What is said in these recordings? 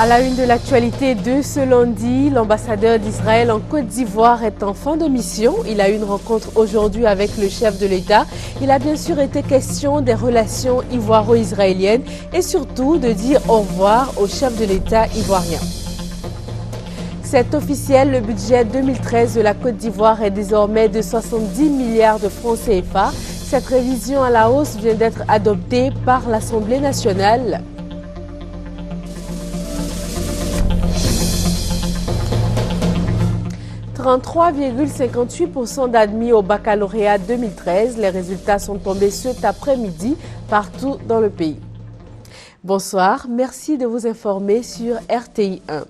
À la une de l'actualité de ce lundi, l'ambassadeur d'Israël en Côte d'Ivoire est en fin de mission. Il a eu une rencontre aujourd'hui avec le chef de l'État. Il a bien sûr été question des relations ivoiro-israéliennes et surtout de dire au revoir au chef de l'État ivoirien. C'est officiel, le budget 2013 de la Côte d'Ivoire est désormais de 70 milliards de francs CFA. Cette révision à la hausse vient d'être adoptée par l'Assemblée nationale. « 33,58% d'admis au baccalauréat 2013. Les résultats sont tombés cet après-midi partout dans le pays. Bonsoir, merci de vous informer sur RTI 1.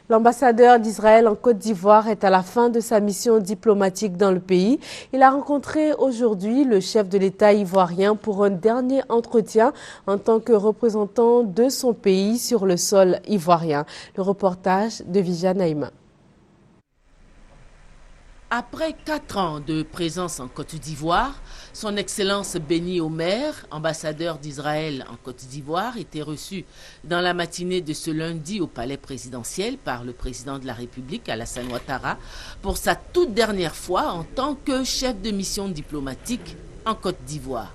L'ambassadeur d'Israël en Côte d'Ivoire est à la fin de sa mission diplomatique dans le pays. Il a rencontré aujourd'hui le chef de l'État ivoirien pour un dernier entretien en tant que représentant de son pays sur le sol ivoirien. Le reportage de Viviane Naïma. Après 4 ans de présence en Côte d'Ivoire, son Excellence Béni Omer, ambassadeur d'Israël en Côte d'Ivoire, était reçu dans la matinée de ce lundi au palais présidentiel par le président de la République, Alassane Ouattara, pour sa toute dernière fois en tant que chef de mission diplomatique en Côte d'Ivoire.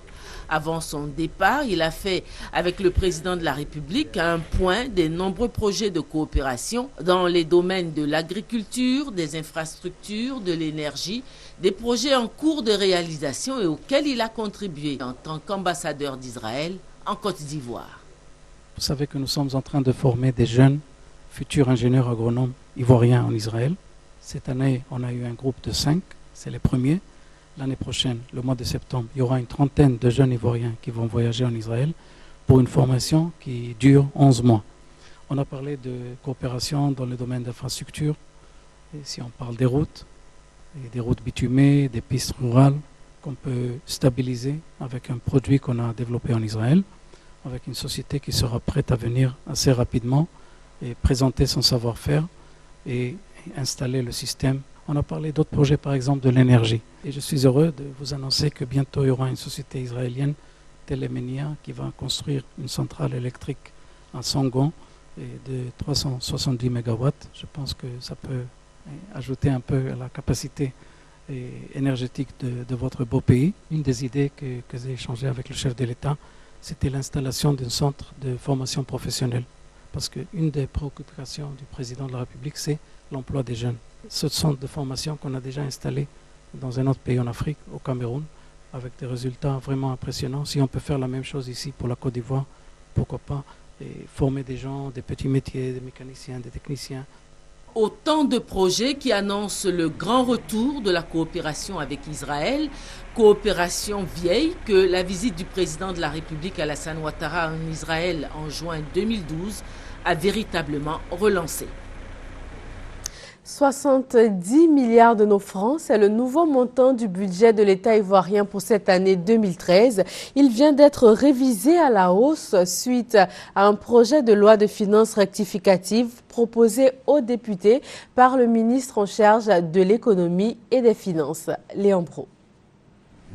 Avant son départ, il a fait avec le président de la République un point des nombreux projets de coopération dans les domaines de l'agriculture, des infrastructures, de l'énergie, des projets en cours de réalisation et auxquels il a contribué en tant qu'ambassadeur d'Israël en Côte d'Ivoire. Vous savez que nous sommes en train de former des jeunes futurs ingénieurs agronomes ivoiriens en Israël. Cette année, on a eu un groupe de 5, c'est les premiers. L'année prochaine, le mois de septembre, il y aura une trentaine de jeunes Ivoiriens qui vont voyager en Israël pour une formation qui dure 11 mois. On a parlé de coopération dans le domaine d'infrastructure. Et si on parle des routes bitumées, des pistes rurales qu'on peut stabiliser avec un produit qu'on a développé en Israël, avec une société qui sera prête à venir assez rapidement et présenter son savoir-faire et installer le système. On a parlé d'autres projets, par exemple de l'énergie. Et je suis heureux de vous annoncer que bientôt il y aura une société israélienne, Telemenia, qui va construire une centrale électrique à Sangon de 370 MW. Je pense que ça peut ajouter un peu à la capacité énergétique de votre beau pays. Une des idées que j'ai échangées avec le chef de l'État, c'était l'installation d'un centre de formation professionnelle. Parce qu'une des préoccupations du président de la République, c'est l'emploi des jeunes. Ce centre de formation qu'on a déjà installé dans un autre pays en Afrique, au Cameroun, avec des résultats vraiment impressionnants. Si on peut faire la même chose ici pour la Côte d'Ivoire, pourquoi pas, et former des gens, des petits métiers, des mécaniciens, des techniciens. Autant de projets qui annoncent le grand retour de la coopération avec Israël, coopération vieille que la visite du président de la République Alassane Ouattara en Israël en juin 2012 a véritablement relancée. 70 milliards de nos francs, c'est le nouveau montant du budget de l'État ivoirien pour cette année 2013. Il vient d'être révisé à la hausse suite à un projet de loi de finances rectificative proposé aux députés par le ministre en charge de l'économie et des finances, Léon Brault.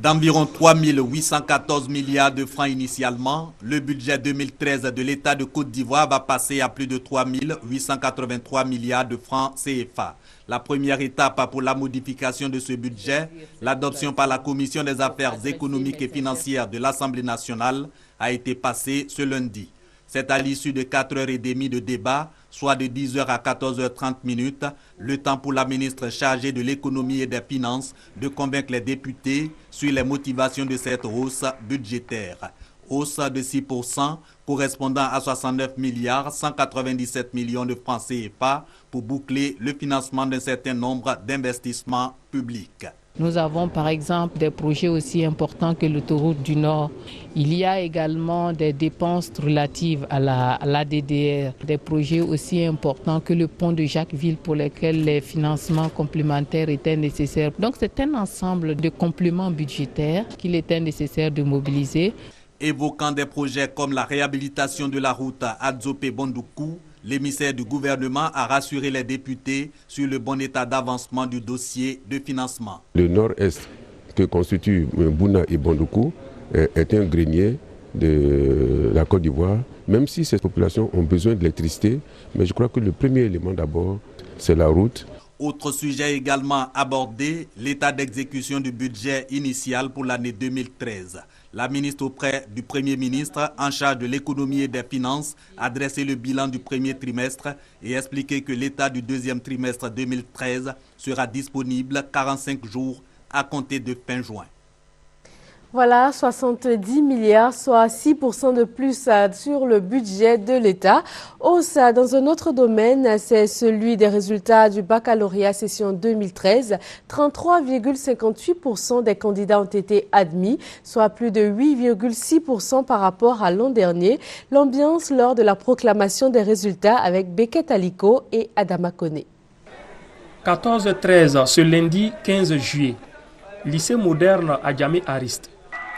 D'environ 3 814 milliards de francs initialement, le budget 2013 de l'État de Côte d'Ivoire va passer à plus de 3 883 milliards de francs CFA. La première étape pour la modification de ce budget, l'adoption par la Commission des affaires économiques et financières de l'Assemblée nationale, a été passée ce lundi. C'est à l'issue de 4h30 de débat, soit de 10h à 14h30, le temps pour la ministre chargée de l'économie et des finances de convaincre les députés sur les motivations de cette hausse budgétaire. Hausse de 6%, correspondant à 69 milliards 197 millions de francs CFA pour boucler le financement d'un certain nombre d'investissements publics. Nous avons par exemple des projets aussi importants que l'autoroute du Nord. Il y a également des dépenses relatives à l'ADDR, des projets aussi importants que le pont de Jacquesville pour lesquels les financements complémentaires étaient nécessaires. Donc c'est un ensemble de compléments budgétaires qu'il était nécessaire de mobiliser. Évoquant des projets comme la réhabilitation de la route Adzopé-Bondoukou, l'émissaire du gouvernement a rassuré les députés sur le bon état d'avancement du dossier de financement. Le nord-est que constituent Bouna et Bondoukou est un grenier de la Côte d'Ivoire, même si ces populations ont besoin d'électricité. Mais je crois que le premier élément d'abord, c'est la route. Autre sujet également abordé, l'état d'exécution du budget initial pour l'année 2013. La ministre auprès du Premier ministre en charge de l'économie et des finances a dressé le bilan du premier trimestre et expliqué que l'état du deuxième trimestre 2013 sera disponible 45 jours à compter de fin juin. Voilà, 70 milliards, soit 6% de plus sur le budget de l'État. Hausse dans un autre domaine, c'est celui des résultats du baccalauréat session 2013. 33,58% des candidats ont été admis, soit plus de 8,6% par rapport à l'an dernier. L'ambiance lors de la proclamation des résultats avec Beket Aliko et Adama Kone. 14-13 ce lundi 15 juillet, lycée moderne Adjamé Ariste.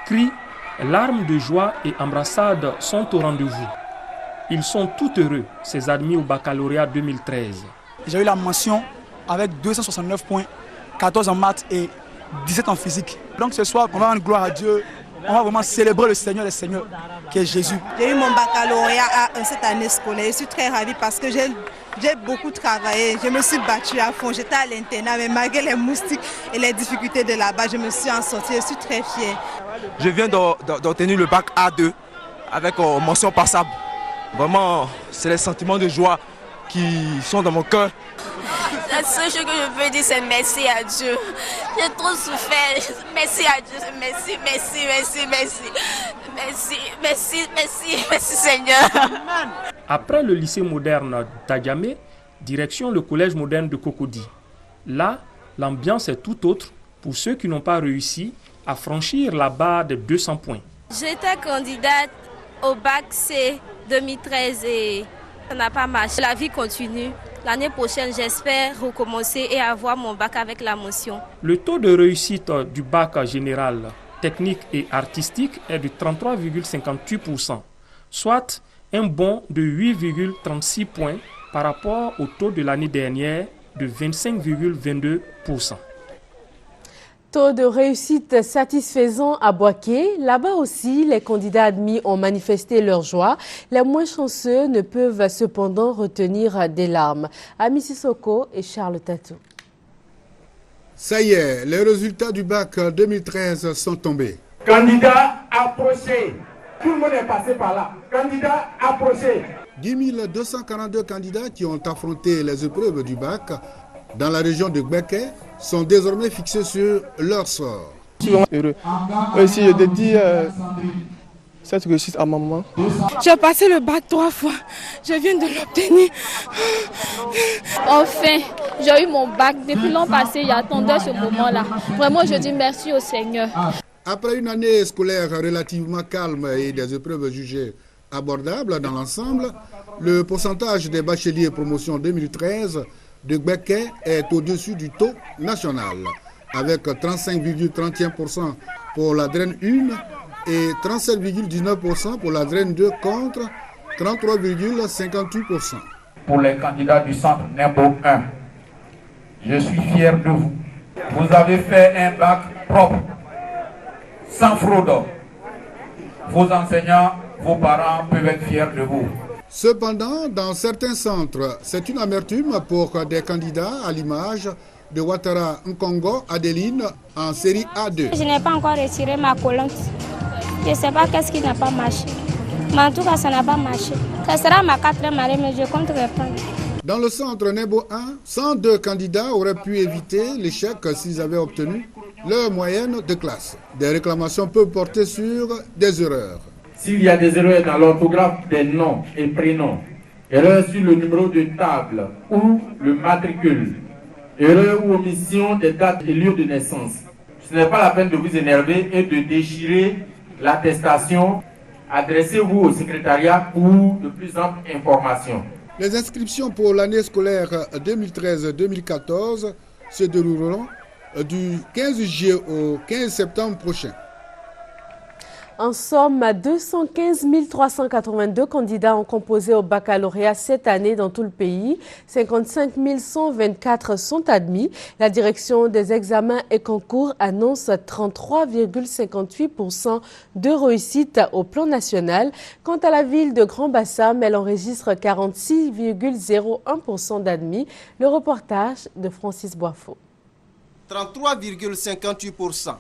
Cris, larmes de joie et embrassades sont au rendez-vous. Ils sont tout heureux, ces admis au baccalauréat 2013. J'ai eu la mention avec 269 points, 14 en maths et 17 en physique. Donc ce soir, on va rendre gloire à Dieu. On va vraiment célébrer le Seigneur des Seigneurs, qui est Jésus. J'ai eu mon baccalauréat cette année scolaire. Je suis très ravie parce que j'ai beaucoup travaillé. Je me suis battue à fond. J'étais à l'internat, mais malgré les moustiques et les difficultés de là-bas, je me suis en sortie. Je suis très fière. Je viens d'obtenir le bac A2 avec mention passable. Vraiment, c'est les sentiments de joie qui sont dans mon cœur. La seule chose que je veux dire, c'est merci à Dieu. J'ai trop souffert. Merci à Dieu. Merci, merci, merci, merci. Merci, merci, merci, merci Seigneur. Après le lycée moderne d'Adjamé, direction le collège moderne de Cocody. Là, l'ambiance est tout autre pour ceux qui n'ont pas réussi à franchir la barre de 200 points. J'étais candidate au bac C 2013 et ça n'a pas marché. La vie continue. L'année prochaine, j'espère recommencer et avoir mon bac avec la mention. Le taux de réussite du bac général, technique et artistique est de 33,58%, soit un bond de 8,36 points par rapport au taux de l'année dernière de 25,22%. Taux de réussite satisfaisant à Boaké. Là-bas aussi, les candidats admis ont manifesté leur joie. Les moins chanceux ne peuvent cependant retenir des larmes. Ami Sissoko et Charles Tatou. Ça y est, les résultats du bac 2013 sont tombés. Candidat approché. Tout le monde est passé par là. Candidat approché. 10 242 candidats qui ont affronté les épreuves du bac dans la région de Gbeke sont désormais fixés sur leur sort. Je suis heureux. Aussi, je dédie cette réussite à ma maman. J'ai passé le bac 3 fois. Je viens de l'obtenir. Enfin, j'ai eu mon bac. Depuis l'an passé, j'attendais ce moment-là. Vraiment, je dis merci au Seigneur. Après une année scolaire relativement calme et des épreuves jugées abordables dans l'ensemble, le pourcentage des bacheliers promotion 2013 de Gbeke est au-dessus du taux national, avec 35,31% pour la draine 1 et 37,19% pour la draine 2 contre 33,58%. Pour les candidats du centre Nebo 1, je suis fier de vous. Vous avez fait un bac propre, sans fraude. Vos enseignants, vos parents peuvent être fiers de vous. Cependant, dans certains centres, c'est une amertume pour des candidats à l'image de Ouattara Nkongo Adeline en série A2. Je n'ai pas encore retiré ma collante. Je ne sais pas qu'est-ce qui n'a pas marché. Mais en tout cas, ça n'a pas marché. Ça sera ma 4e année, mais je compte reprendre. Dans le centre Nebo 1, 102 candidats auraient pu éviter l'échec s'ils avaient obtenu leur moyenne de classe. Des réclamations peuvent porter sur des erreurs. S'il y a des erreurs dans l'orthographe des noms et prénoms, erreurs sur le numéro de table ou le matricule, erreurs ou omission des dates et lieux de naissance, ce n'est pas la peine de vous énerver et de déchirer l'attestation. Adressez-vous au secrétariat pour de plus amples informations. Les inscriptions pour l'année scolaire 2013-2014 se dérouleront du 15 juillet au 15 septembre prochain. En somme, 215 382 candidats ont composé au baccalauréat cette année dans tout le pays. 55 124 sont admis. La direction des examens et concours annonce 33,58% de réussite au plan national. Quant à la ville de Grand-Bassam, elle enregistre 46,01% d'admis. Le reportage de Francis Boifo. 33,58%.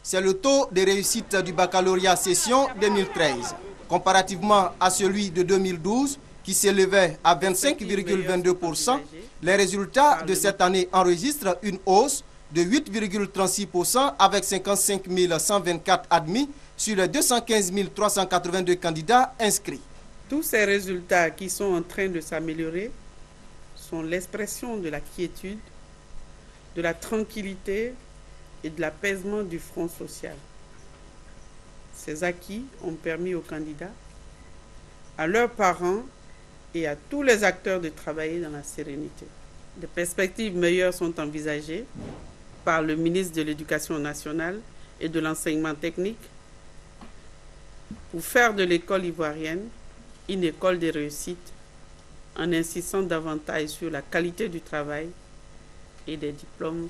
C'est le taux de réussite du baccalauréat session 2013, comparativement à celui de 2012 qui s'élevait à 25,22%. Les résultats de cette année enregistrent une hausse de 8,36% avec 55 124 admis sur les 215 382 candidats inscrits. Tous ces résultats qui sont en train de s'améliorer sont l'expression de la quiétude, de la tranquillité et de l'apaisement du front social. Ces acquis ont permis aux candidats, à leurs parents et à tous les acteurs de travailler dans la sérénité. Des perspectives meilleures sont envisagées par le ministre de l'Éducation nationale et de l'enseignement technique pour faire de l'école ivoirienne une école de réussite en insistant davantage sur la qualité du travail et des diplômes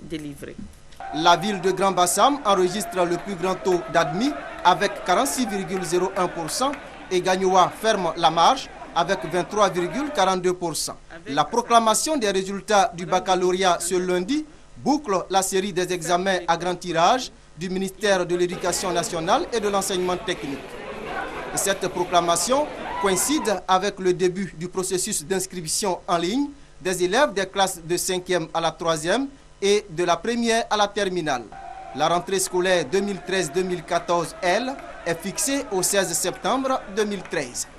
délivrés. La ville de Grand-Bassam enregistre le plus grand taux d'admis avec 46,01% et Gagnoua ferme la marche avec 23,42%. La proclamation des résultats du baccalauréat ce lundi boucle la série des examens à grand tirage du ministère de l'Éducation nationale et de l'enseignement technique. Cette proclamation coïncide avec le début du processus d'inscription en ligne des élèves des classes de 5e à la 3e et de la première à la terminale. La rentrée scolaire 2013-2014, elle, est fixée au 16 septembre 2013.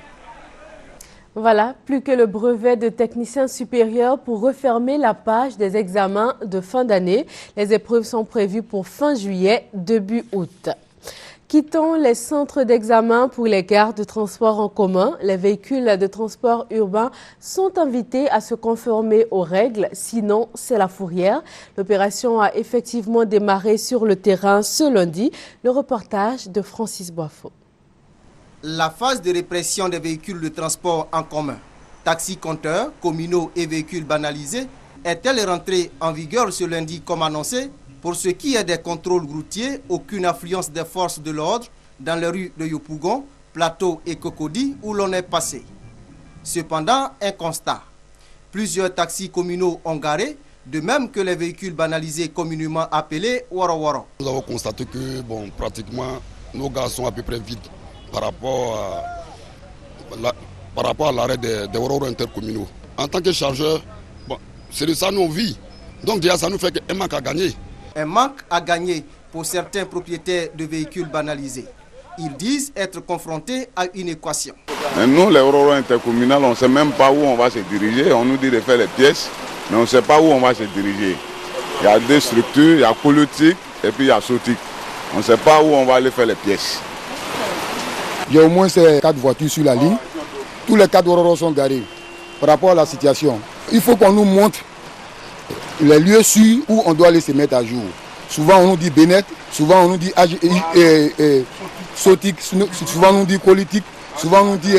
Voilà, plus que le brevet de technicien supérieur pour refermer la page des examens de fin d'année. Les épreuves sont prévues pour fin juillet, début août. Quittons les centres d'examen pour les gares de transport en commun. Les véhicules de transport urbain sont invités à se conformer aux règles, sinon c'est la fourrière. L'opération a effectivement démarré sur le terrain ce lundi. Le reportage de Francis Boifo. La phase de répression des véhicules de transport en commun, taxis compteurs, communaux et véhicules banalisés, est-elle rentrée en vigueur ce lundi comme annoncé? Pour ce qui est des contrôles routiers, aucune affluence des forces de l'ordre dans les rues de Yopougon, Plateau et Cocody où l'on est passé. Cependant, un constat. Plusieurs taxis communaux ont garé, de même que les véhicules banalisés communément appelés Waro-Waro. Nous avons constaté que pratiquement nos gares sont à peu près vides par rapport à l'arrêt des Waro-Waro intercommunaux. En tant que chargeur, c'est de ça nous vit. Donc déjà ça nous fait un manque à gagner. Un manque à gagner pour certains propriétaires de véhicules banalisés. Ils disent être confrontés à une équation. Mais nous, les Waro-Waro intercommunaux, on ne sait même pas où on va se diriger. On nous dit de faire les pièces, mais on ne sait pas où on va se diriger. Il y a deux structures, il y a politique et puis il y a Sotique. On ne sait pas où on va aller faire les pièces. Il y a au moins 4 voitures sur la ligne. Tous les 4 Waro-Waro sont garés. Par rapport à la situation, il faut qu'on nous montre les lieux sûrs où on doit aller se mettre à jour. Souvent on nous dit Bénet, souvent on nous dit Sotique, souvent on nous dit politique, souvent on nous dit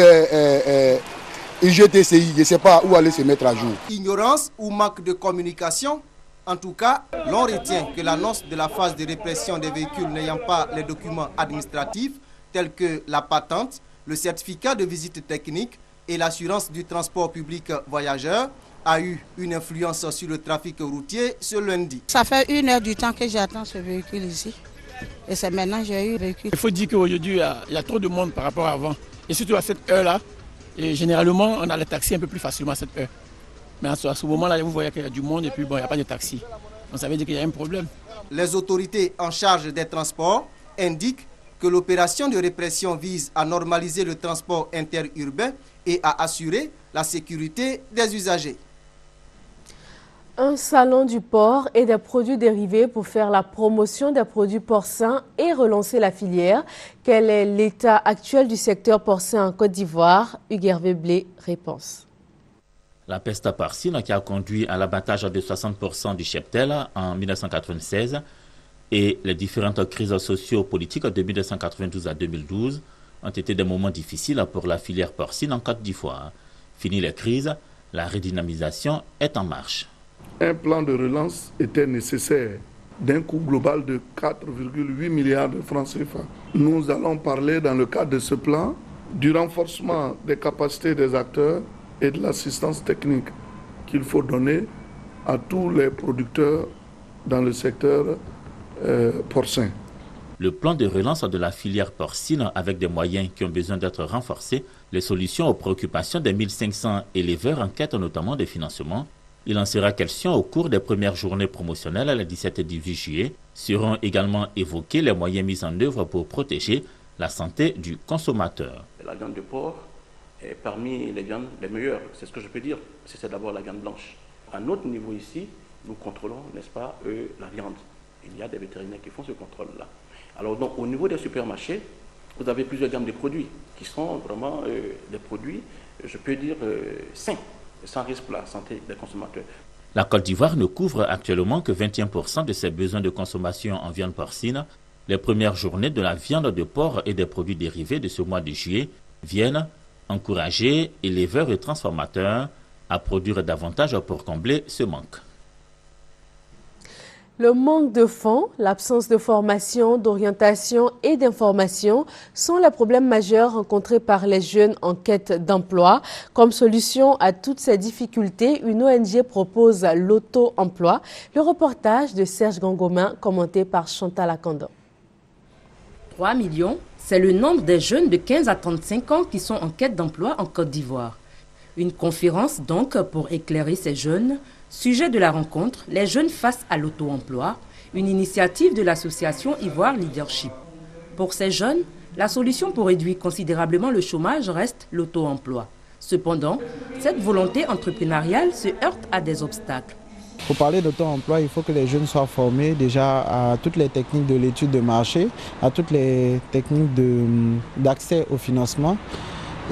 IGTCI. Je ne sais pas où aller se mettre à jour. Ignorance ou manque de communication? En tout cas, l'on retient que l'annonce de la phase de répression des véhicules n'ayant pas les documents administratifs tels que la patente, le certificat de visite technique et l'assurance du transport public voyageur a eu une influence sur le trafic routier ce lundi. Ça fait 1 heure du temps que j'attends ce véhicule ici. Et c'est maintenant que j'ai eu le véhicule. Il faut dire qu'aujourd'hui, il y a trop de monde par rapport à avant. Et surtout à cette heure-là, généralement, on a les taxis un peu plus facilement à cette heure. Mais à ce moment-là, vous voyez qu'il y a du monde et puis il n'y a pas de taxi. Donc ça veut dire qu'il y a un problème. Les autorités en charge des transports indiquent que l'opération de répression vise à normaliser le transport interurbain et à assurer la sécurité des usagers. Un salon du porc et des produits dérivés pour faire la promotion des produits porcins et relancer la filière. Quel est l'état actuel du secteur porcin en Côte d'Ivoire? Hugues Blé, réponse. La peste porcine qui a conduit à l'abattage de 60% du cheptel en 1996 et les différentes crises socio-politiques de 1992 à 2012 ont été des moments difficiles pour la filière porcine en Côte d'Ivoire. Fini les crises, la redynamisation est en marche. Un plan de relance était nécessaire d'un coût global de 4,8 milliards de francs CFA. Nous allons parler dans le cadre de ce plan du renforcement des capacités des acteurs et de l'assistance technique qu'il faut donner à tous les producteurs dans le secteur porcin. Le plan de relance de la filière porcine avec des moyens qui ont besoin d'être renforcés, les solutions aux préoccupations des 1500 éleveurs en quête notamment de financement. Il en sera question au cours des premières journées promotionnelles le 17 et 18 juillet. Seront également évoqués les moyens mis en œuvre pour protéger la santé du consommateur. La viande de porc est parmi les viandes les meilleures, c'est ce que je peux dire. C'est d'abord la viande blanche. À notre niveau ici, nous contrôlons, n'est-ce pas, la viande. Il y a des vétérinaires qui font ce contrôle-là. Alors donc au niveau des supermarchés, vous avez plusieurs gammes de produits qui sont vraiment des produits, je peux dire, sains, sans risque pour la santé des consommateurs. La Côte d'Ivoire ne couvre actuellement que 21% de ses besoins de consommation en viande porcine. Les premières journées de la viande de porc et des produits dérivés de ce mois de juillet viennent encourager éleveurs et transformateurs à produire davantage pour combler ce manque. Le manque de fonds, l'absence de formation, d'orientation et d'information sont les problèmes majeurs rencontrés par les jeunes en quête d'emploi. Comme solution à toutes ces difficultés, une ONG propose l'auto-emploi. Le reportage de Serge Gangomin, commenté par Chantal Akandon. 3 millions, c'est le nombre des jeunes de 15 à 35 ans qui sont en quête d'emploi en Côte d'Ivoire. Une conférence donc pour éclairer ces jeunes. Sujet de la rencontre, les jeunes face à l'auto-emploi, une initiative de l'association Ivoire Leadership. Pour ces jeunes, la solution pour réduire considérablement le chômage reste l'auto-emploi. Cependant, cette volonté entrepreneuriale se heurte à des obstacles. Pour parler d'auto-emploi, il faut que les jeunes soient formés déjà à toutes les techniques de l'étude de marché, à toutes les techniques d'accès au financement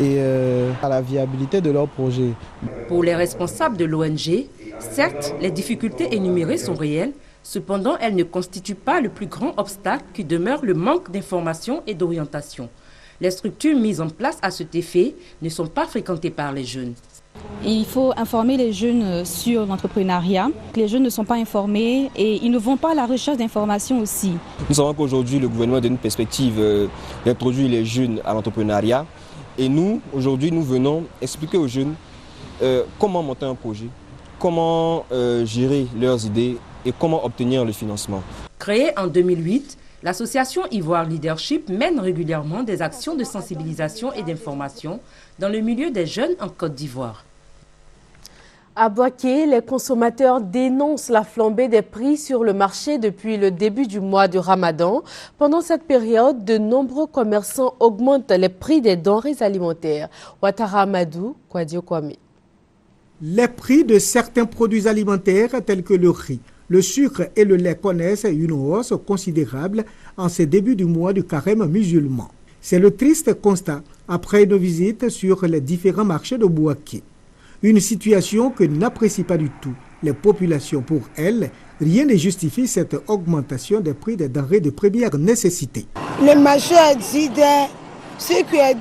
et à la viabilité de leur projet. Pour les responsables de l'ONG, certes, les difficultés énumérées sont réelles, cependant elles ne constituent pas le plus grand obstacle qui demeure le manque d'information et d'orientation. Les structures mises en place à cet effet ne sont pas fréquentées par les jeunes. Il faut informer les jeunes sur l'entrepreneuriat. Les jeunes ne sont pas informés et ils ne vont pas à la recherche d'informations aussi. Nous savons qu'aujourd'hui, le gouvernement donne une perspective d'introduire les jeunes à l'entrepreneuriat. Et nous, aujourd'hui, nous venons expliquer aux jeunes comment monter un projet, comment gérer leurs idées et comment obtenir le financement. Créée en 2008, l'association Ivoire Leadership mène régulièrement des actions de sensibilisation et d'information dans le milieu des jeunes en Côte d'Ivoire. À Boaké, les consommateurs dénoncent la flambée des prix sur le marché depuis le début du mois de Ramadan. Pendant cette période, de nombreux commerçants augmentent les prix des denrées alimentaires. Ouattara Amadou, Kwadio Kwame. Les prix de certains produits alimentaires tels que le riz, le sucre et le lait connaissent une hausse considérable en ce début du mois du carême musulman. C'est le triste constat après une visite sur les différents marchés de Boaké. Une situation que n'apprécient pas du tout les populations. Pour elles, rien ne justifie cette augmentation des prix des denrées de première nécessité. Le marché a dit ce qui est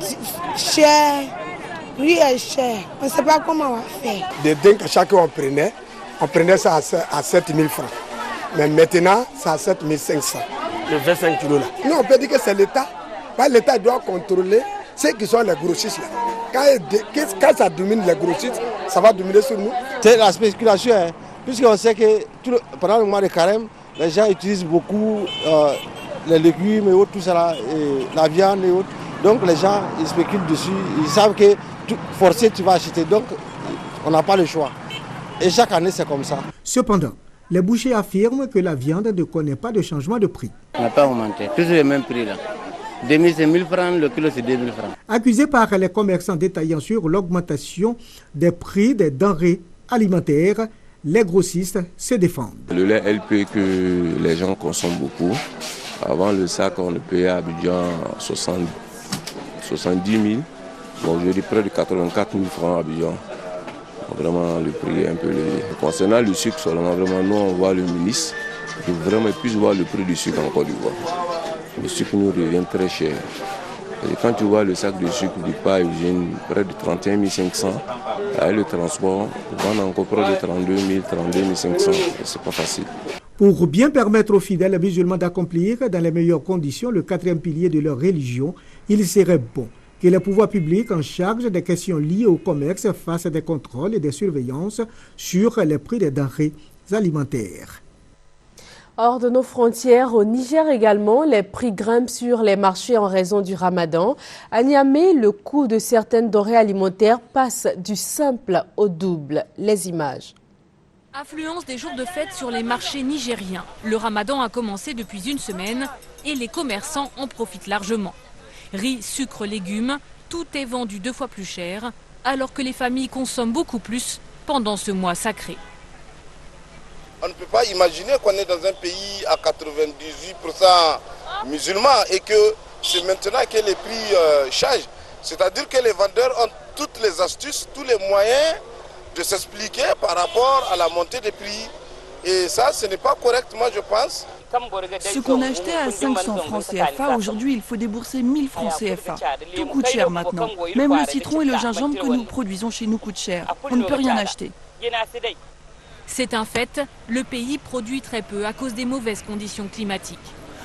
cher, riz est cher. On ne sait pas comment on va faire. Des dingues que chacun on prenait ça à 7 000 francs. Mais maintenant, c'est à 7 500. Le 25 kilos là. Non, on peut dire que c'est l'État. L'État doit contrôler ceux qui sont les grossistes là. Quand ça domine les grossistes, ça va dominer sur nous. C'est la spéculation, hein, puisqu'on sait que pendant le mois de carême, les gens utilisent beaucoup les légumes et autres, tout ça là, et la viande et autres. Donc les gens ils spéculent dessus, ils savent que forcé tu vas acheter, donc on n'a pas le choix. Et chaque année c'est comme ça. Cependant, les bouchers affirment que la viande ne connaît pas de changement de prix. On n'a pas augmenté, toujours le même prix là. 2000 c'est 1000 francs, le kilo c'est 2000 francs. Accusés par les commerçants détaillants sur l'augmentation des prix des denrées alimentaires, les grossistes se défendent. Le lait LP que les gens consomment beaucoup. Avant le sac, on le payait à Abidjan 70 000. Bon, je dis près de 84 000 francs à Abidjan. vraiment le prix est un peu élevé. Concernant le sucre seulement, vraiment, nous on voit le ministre, il vraiment puisse voir le prix du sucre en Côte d'Ivoire. Le sucre nous revient très cher. Et quand tu vois le sac de sucre du pas Eugène, près de 31 500, avec le transport, on vend encore près de 32 000, 32 500, c'est pas facile. Pour bien permettre aux fidèles musulmans d'accomplir dans les meilleures conditions le quatrième pilier de leur religion, il serait bon que les pouvoirs publics en charge des questions liées au commerce fassent des contrôles et des surveillances sur les prix des denrées alimentaires. Hors de nos frontières, au Niger également, les prix grimpent sur les marchés en raison du Ramadan. À Niamey, le coût de certaines denrées alimentaires passe du simple au double. Les images. Affluence des jours de fête sur les marchés nigériens. Le Ramadan a commencé depuis une semaine et les commerçants en profitent largement. Riz, sucre, légumes, tout est vendu 2 fois plus cher, alors que les familles consomment beaucoup plus pendant ce mois sacré. On ne peut pas imaginer qu'on est dans un pays à 98% musulmans et que c'est maintenant que les prix changent. C'est-à-dire que les vendeurs ont toutes les astuces, tous les moyens de s'expliquer par rapport à la montée des prix. Et ça, ce n'est pas correct, moi je pense. Ce qu'on achetait à 500 francs CFA, aujourd'hui il faut débourser 1000 francs CFA. Tout coûte cher maintenant. Même le citron et le gingembre que nous produisons chez nous coûtent cher. On ne peut rien acheter. C'est un fait, le pays produit très peu à cause des mauvaises conditions climatiques.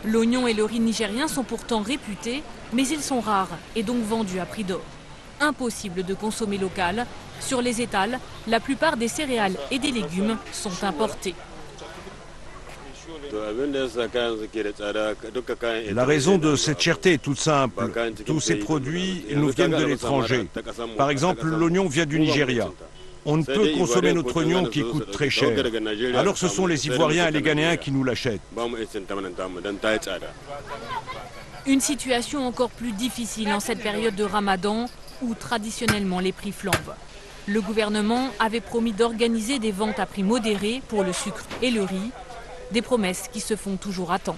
L'oignon et le riz nigériens sont pourtant réputés, mais ils sont rares et donc vendus à prix d'or. Impossible de consommer local. Sur les étals, la plupart des céréales et des légumes sont importés. La raison de cette cherté est toute simple. Tous ces produits nous viennent de l'étranger. Par exemple, l'oignon vient du Nigeria. On ne peut consommer notre oignon qui coûte très cher. Alors ce sont les Ivoiriens et les Ghanéens qui nous l'achètent. Une situation encore plus difficile en cette période de Ramadan où traditionnellement les prix flambent. Le gouvernement avait promis d'organiser des ventes à prix modérés pour le sucre et le riz, des promesses qui se font toujours attendre.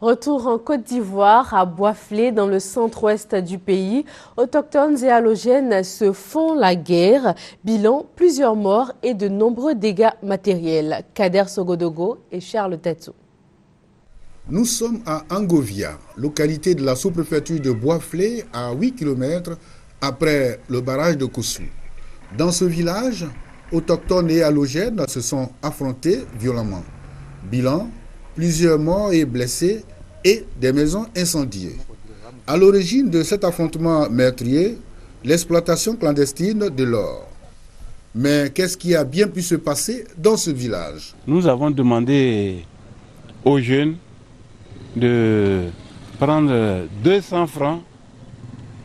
Retour en Côte d'Ivoire, à Boisflé, dans le centre-ouest du pays. Autochtones et halogènes se font la guerre. Bilan, plusieurs morts et de nombreux dégâts matériels. Kader Sogodogo et Charles Tatou. Nous sommes à Angovia, localité de la sous-préfecture de Boisflé, à 8 km après le barrage de Koussou. Dans ce village, autochtones et halogènes se sont affrontés violemment. Bilan, plusieurs morts et blessés et des maisons incendiées. À l'origine de cet affrontement meurtrier, l'exploitation clandestine de l'or. Mais qu'est-ce qui a bien pu se passer dans ce village? Nous avons demandé aux jeunes de prendre 200 francs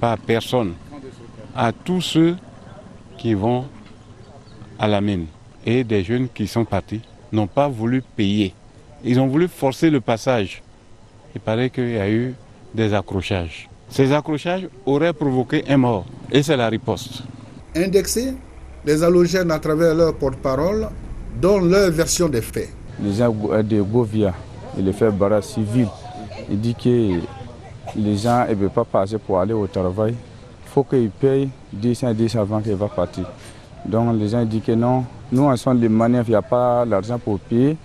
par personne à tous ceux qui vont à la mine. Et des jeunes qui sont partis n'ont pas voulu payer. Ils ont voulu forcer le passage. Il paraît qu'il y a eu des accrochages. Ces accrochages auraient provoqué un mort. Et c'est la riposte. Indexés, les halogènes à travers leur porte-parole donnent leur version des faits. Les gens de Govia, il fait barrage civil. Il dit que les gens ne peuvent pas passer pour aller au travail. Il faut qu'ils payent 10 avant qu'ils vont partir. Donc les gens disent que non, nous en sommes les manœuvres, il n'y a pas l'argent pour payer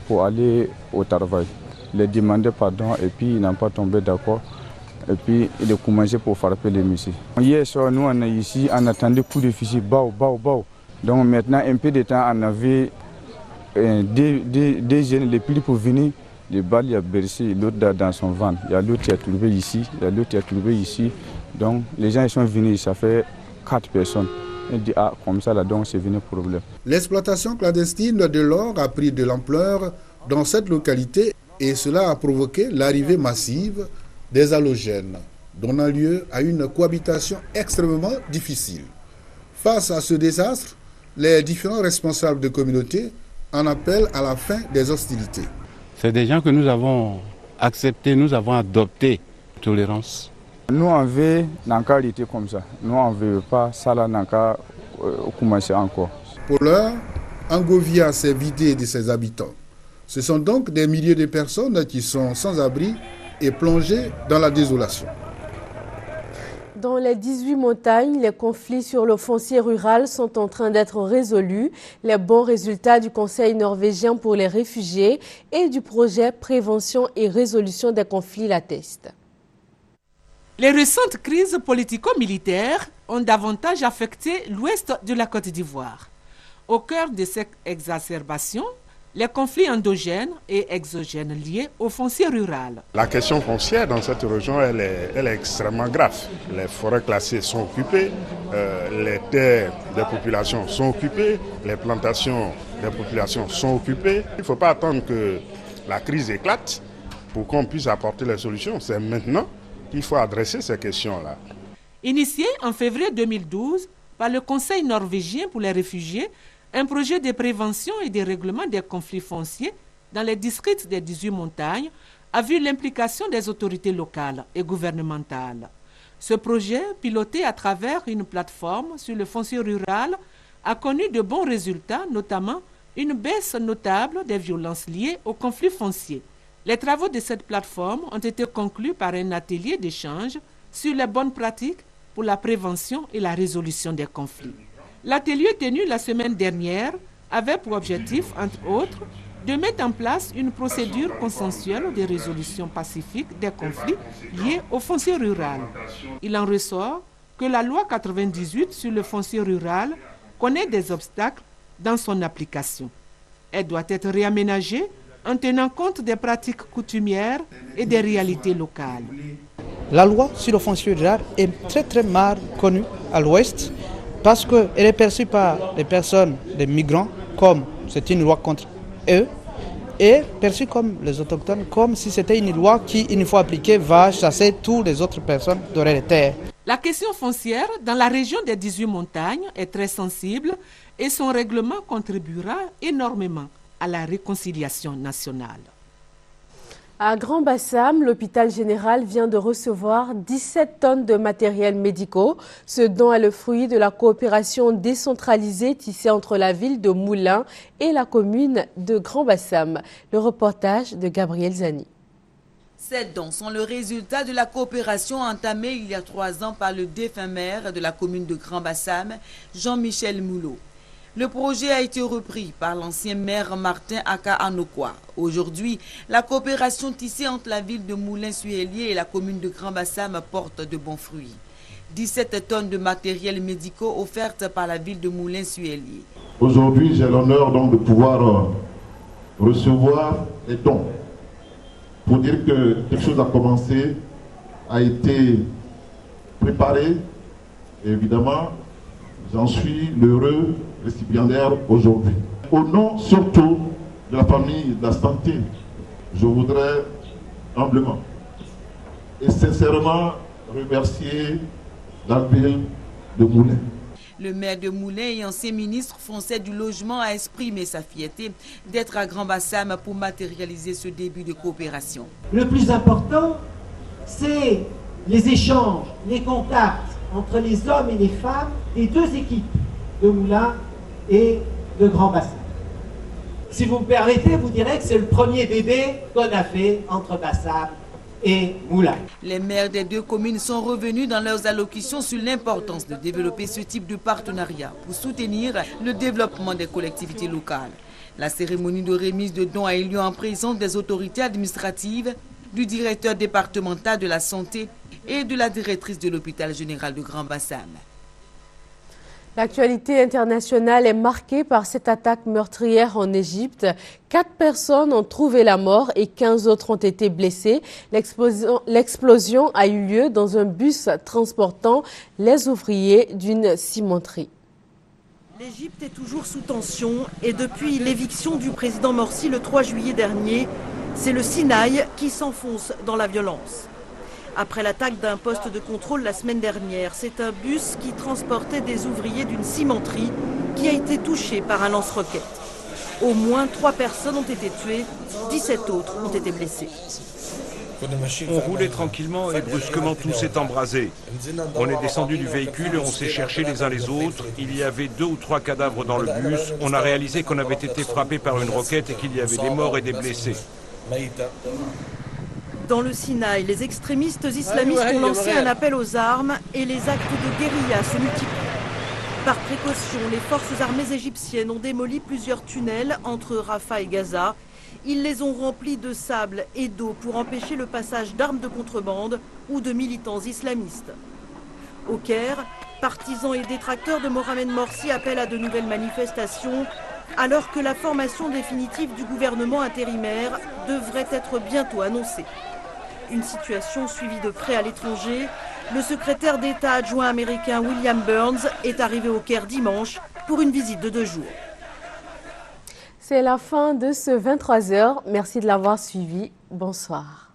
pour aller au travail. Il a demandé pardon et puis ils n'ont pas tombé d'accord. Et puis il a commencé pour frapper les messieurs. Hier soir, nous on est ici, on attendait coup de fusil, bao. Donc maintenant, un peu de temps, on avait des jeunes, les plus pour venir. Les balles, il y a bercé, l'autre dans son ventre. Il y a l'autre qui a trouvé ici, il y a l'autre qui a trouvé ici. Donc les gens ils sont venus, ça fait 4 personnes. Il dit comme ça là, donc c'est venu problème. L'exploitation clandestine de l'or a pris de l'ampleur dans cette localité et cela a provoqué l'arrivée massive des halogènes, donnant lieu à une cohabitation extrêmement difficile. Face à ce désastre, les différents responsables de communauté en appellent à la fin des hostilités. C'est des gens que nous avons acceptés, nous avons adopté tolérance. Nous on veut n'encariter comme ça. Nous on ne veut pas ça là n'encar commencer encore. Pour l'heure, Angovia s'est vidé de ses habitants. Ce sont donc des milliers de personnes qui sont sans abri et plongées dans la désolation. Dans les 18 montagnes, les conflits sur le foncier rural sont en train d'être résolus. Les bons résultats du Conseil norvégien pour les réfugiés et du projet Prévention et résolution des conflits l'attestent. Les récentes crises politico-militaires ont davantage affecté l'ouest de la Côte d'Ivoire. Au cœur de cette exacerbation, les conflits endogènes et exogènes liés au foncier rural. La question foncière dans cette région, elle est extrêmement grave. Les forêts classées sont occupées, les terres des populations sont occupées, les plantations des populations sont occupées. Il ne faut pas attendre que la crise éclate pour qu'on puisse apporter les solutions. C'est maintenant qu'il faut adresser ces questions-là. Initié en février 2012 par le Conseil norvégien pour les réfugiés, un projet de prévention et de règlement des conflits fonciers dans les districts des 18 montagnes a vu l'implication des autorités locales et gouvernementales. Ce projet, piloté à travers une plateforme sur le foncier rural, a connu de bons résultats, notamment une baisse notable des violences liées aux conflits fonciers. Les travaux de cette plateforme ont été conclus par un atelier d'échange sur les bonnes pratiques pour la prévention et la résolution des conflits. L'atelier tenu la semaine dernière avait pour objectif, entre autres, de mettre en place une procédure consensuelle de résolution pacifique des conflits liés au foncier rural. Il en ressort que la loi 98 sur le foncier rural connaît des obstacles dans son application. Elle doit être réaménagée en tenant compte des pratiques coutumières et des réalités locales. La loi sur le foncier rural est très mal connue à l'Ouest parce qu'elle est perçue par les personnes, les migrants, comme c'est une loi contre eux, et perçue comme les autochtones, comme si c'était une loi qui, une fois appliquée, va chasser toutes les autres personnes de les terres. La question foncière dans la région des 18 montagnes est très sensible et son règlement contribuera énormément à la réconciliation nationale. À Grand-Bassam, l'hôpital général vient de recevoir 17 tonnes de matériels médicaux. Ce don est le fruit de la coopération décentralisée tissée entre la ville de Moulins et la commune de Grand-Bassam. Le reportage de Gabriel Zani. Ces dons sont le résultat de la coopération entamée il y a 3 ans par le défunt maire de la commune de Grand-Bassam, Jean-Michel Moulot. Le projet a été repris par l'ancien maire Martin Aka Anokwa. Aujourd'hui, la coopération tissée entre la ville de Moulins-sur-Hélier et la commune de Grand-Bassam porte de bons fruits. 17 tonnes de matériels médicaux offertes par la ville de Moulins-sur-Hélier. Aujourd'hui, j'ai l'honneur donc de pouvoir recevoir les dons. Pour dire que quelque chose a commencé, a été préparé, et évidemment, j'en suis l'heureux récipiendaire aujourd'hui. Au nom surtout de la famille de la santé, je voudrais humblement et sincèrement remercier la ville de Moulins. Le maire de Moulins et ancien ministre français du logement a exprimé sa fierté d'être à Grand-Bassam pour matérialiser ce début de coopération. Le plus important, c'est les échanges, les contacts entre les hommes et les femmes des deux équipes de Moulins et de Grand-Bassam. Si vous me permettez, vous direz que c'est le premier bébé qu'on a fait entre Bassam et Moulins. Les maires des deux communes sont revenus dans leurs allocutions sur l'importance de développer ce type de partenariat pour soutenir le développement des collectivités locales. La cérémonie de remise de dons a eu lieu en présence des autorités administratives, du directeur départemental de la santé et de la directrice de l'hôpital général de Grand-Bassam. L'actualité internationale est marquée par cette attaque meurtrière en Égypte. 4 personnes ont trouvé la mort et 15 autres ont été blessées. L'explosion a eu lieu dans un bus transportant les ouvriers d'une cimenterie. L'Égypte est toujours sous tension et depuis l'éviction du président Morsi le 3 juillet dernier, c'est le Sinaï qui s'enfonce dans la violence. Après l'attaque d'un poste de contrôle la semaine dernière, c'est un bus qui transportait des ouvriers d'une cimenterie qui a été touché par un lance-roquette. Au moins 3 personnes ont été tuées, 17 autres ont été blessées. On roulait tranquillement et brusquement tout s'est embrasé. On est descendu du véhicule et on s'est cherché les uns les autres. Il y avait 2 ou 3 cadavres dans le bus. On a réalisé qu'on avait été frappé par une roquette et qu'il y avait des morts et des blessés. Dans le Sinaï, les extrémistes islamistes ont lancé un appel aux armes et les actes de guérilla se multiplient. Par précaution, les forces armées égyptiennes ont démoli plusieurs tunnels entre Rafah et Gaza. Ils les ont remplis de sable et d'eau pour empêcher le passage d'armes de contrebande ou de militants islamistes. Au Caire, partisans et détracteurs de Mohamed Morsi appellent à de nouvelles manifestations, alors que la formation définitive du gouvernement intérimaire devrait être bientôt annoncée. Une situation suivie de près à l'étranger. Le secrétaire d'État adjoint américain William Burns est arrivé au Caire dimanche pour une visite de 2 jours. C'est la fin de ce 23h. Merci de l'avoir suivi. Bonsoir.